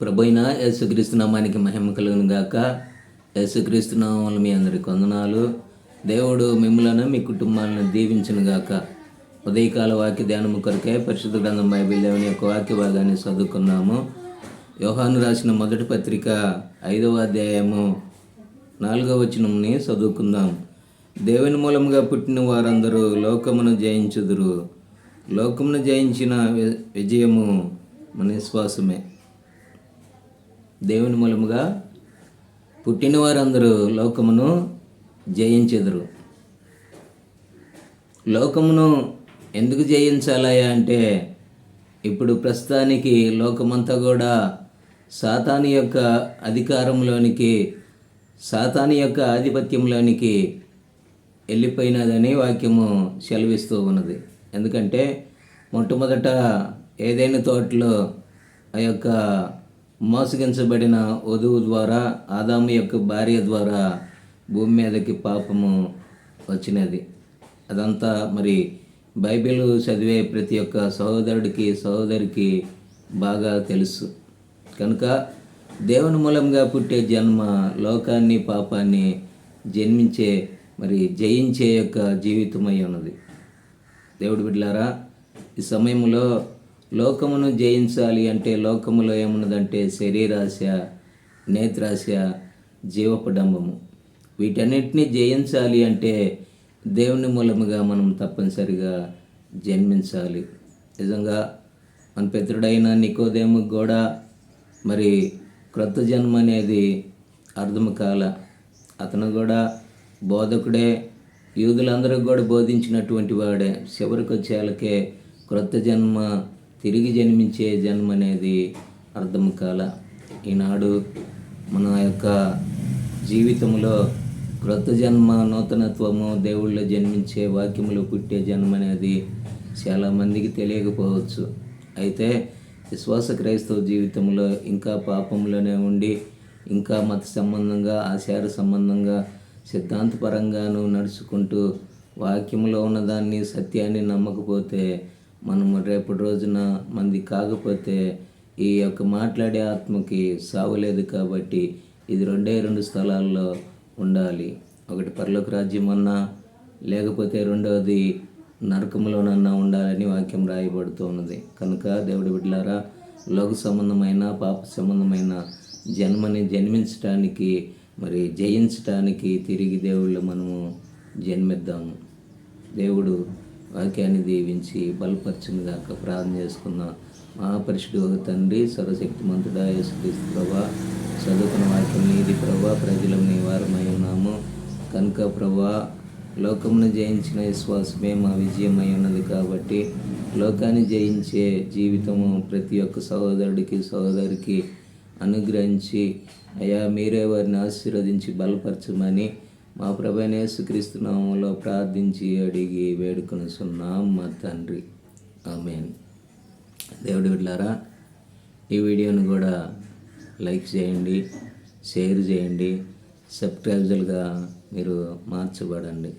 ప్రభువైన యేసుక్రీస్తు నామానికి మహిమ కలుగును గాక. యేసుక్రీస్తు నామములో మీ అందరికి వందనాలు. దేవుడు మిమ్మలను మీ కుటుంబాలను దీవించును గాక. ఉదయకాల వాక్య ధ్యానము కొరకే పరిశుద్ధ గ్రంథం బైబిల్ దేవుని యొక్క వాక్య భాగాన్ని చదువుకున్నాము. యోహాను రాసిన మొదటి పత్రిక 5వ అధ్యాయము 4వ వచనంని చదువుకుందాం. దేవుని మూలముగా పుట్టిన వారందరూ లోకమును జయించుదురు. లోకమును జయించిన విజయము మన విశ్వాసమే. దేవుని మూలముగా పుట్టిన వారందరూ లోకమును జయించెదరు. లోకమును ఎందుకు జయించాలయా అంటే, ఇప్పుడు ప్రస్తుతానికి లోకమంతా కూడా సాతాను యొక్క అధికారంలోనికి, సాతాను యొక్క ఆధిపత్యంలోనికి వెళ్ళిపోయినదని వాక్యము సెలవిస్తూ ఉన్నది. ఎందుకంటే మొట్టమొదట ఏదైనా తోటలో ఆ యొక్క మోసగించబడిన వధువు ద్వారా, ఆదాము యొక్క భార్య ద్వారా భూమి మీదకి పాపము వచ్చినది. అదంతా మరి బైబిల్ చదివే ప్రతి ఒక్క సహోదరుడికి సహోదరికి బాగా తెలుసు. కనుక దేవుని మూలంగా పుట్టే జన్మ లోకాన్ని పాపాన్ని జన్మించే మరి జయించే యొక్క జీవితమై ఉన్నది. దేవుడి బిడ్డలారా, ఈ సమయంలో లోకమును జయించాలి అంటే లోకములో ఏమున్నదంటే శరీరాశ, నేత్రాశ, జీవపడంబము. వీటన్నిటిని జయించాలి అంటే దేవుని మూలముగా మనం తప్పనిసరిగా జన్మించాలి. నిజంగా మన పితరుడైన నికోదేము కూడా మరి క్రొత్త జన్మ అనేది అర్థం కాల. అతను కూడా బోధకుడే, యూదులందరికీ కూడా బోధించినటువంటి వాడే. చివరికి వచ్చేళ్ళకే క్రొత్త జన్మ, తిరిగి జన్మించే జన్మ అనేది అర్థం కాల. ఈనాడు మన యొక్క జీవితంలో క్రొత్త జన్మ, నూతనత్వము, దేవుళ్ళో జన్మించే, వాక్యములో పుట్టే జన్మ అనేది చాలామందికి తెలియకపోవచ్చు. అయితే విశ్వాస క్రైస్తవ జీవితంలో ఇంకా పాపంలోనే ఉండి, ఇంకా మత సంబంధంగా, ఆచార సంబంధంగా, సిద్ధాంతపరంగాను నడుచుకుంటూ వాక్యంలో ఉన్నదాన్ని, సత్యాన్ని నమ్మకపోతే, మనము రేపటి రోజున మంది కాకపోతే ఈ యొక్క మాట్లాడే ఆత్మకి సావలేదు. కాబట్టి ఇది రెండు స్థలాల్లో ఉండాలి. ఒకటి పరలోక రాజ్యం అన్నా, లేకపోతే రెండవది నరకంలోనన్నా ఉండాలని వాక్యం రాయబడుతూ ఉన్నది. కనుక దేవుడి బిడ్డలారా, లోక సంబంధమైన, పాప సంబంధమైన జన్మని జన్మించటానికి, మరి జయించటానికి తిరిగి దేవుళ్ళు మనము జన్మిద్దాము. దేవుడు వాక్యాన్ని దీవించి బలపరచునుగాక. ప్రార్థన చేసుకుందాం. మహాపరిశుద్ధుడైన తండ్రి, సర్వశక్తిమంతుడా యేసుక్రీస్తు ప్రభువా, చదువుకున్న వాక్యం నీది ప్రభువా, ప్రజలం నీ వారమై ఉన్నాము. కనుక ప్రభువా, లోకమును జయించిన విశ్వాసమే మా విజయమై ఉన్నది. కాబట్టి లోకాన్ని జయించే జీవితము ప్రతి ఒక్క సహోదరుడికి సహోదరికి అనుగ్రహించి, అయ్యా మీరే వారిని ఆశీర్వదించి బలపరచమని మా ప్రభువైన యేసుక్రీస్తు నామములో ప్రార్థించి అడిగి వేడుకొనుచున్నాం మా తండ్రి. ఆమేన్. దేవుడి బిడ్డలారా, ఈ వీడియోను కూడా లైక్ చేయండి, షేర్ చేయండి, సబ్స్క్రైబర్లుగా మీరు మార్చబడండి.